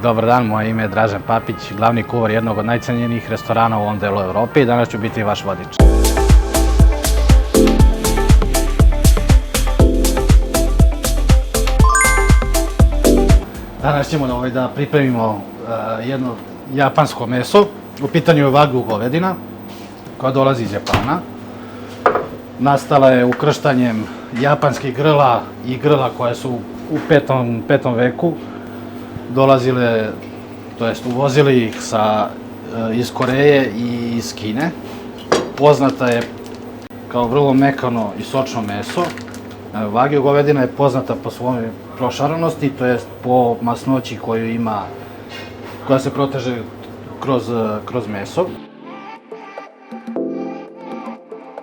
Dobar dan, moje ime je Dražen Papić, glavni kuvar jednog od najcenjenijih restorana u ovom delu Evrope i danas ću biti vaš vodič. Danas ćemo da pripremimo jedno japansko meso. U pitanju je Wagyu govedina koja dolazi iz Japana. Nastala je ukrštanjem japanskih grla i grla koja su u 5. veku dolazile, to jest uvozili ih iz Koreje i iz Kine. Poznata je kao vrlo mekano i sočno meso. Wagyu govedina je poznata po svojoj prošaranosti, to jest po masnoći koju ima, koja se proteže kroz meso.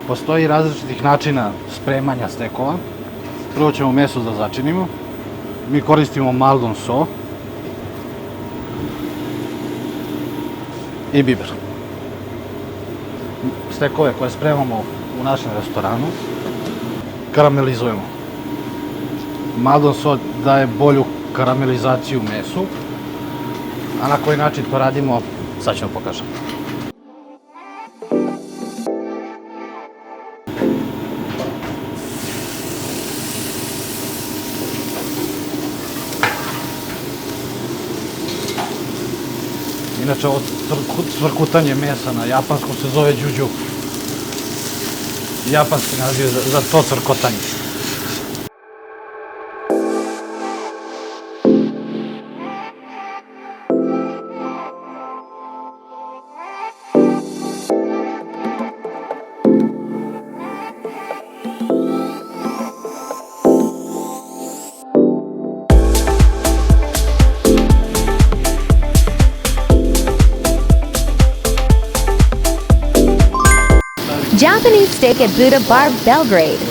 Postoji različitih načina spremanja stekova. Prvo ćemo meso da začinimo. Mi koristimo Maldon so i biber. Stekove koje spremamo u našem restoranu karamelizujemo. Maldon so daje bolju karamelizaciju mesu, a na koji način to radimo, sad ću vam pokažem. Inače, ovo cvrkutanje mesa na japanskom se zove đuđu. Japanski naziv za to cvrkotanje. Japanese steak at Buddha Bar, Belgrade.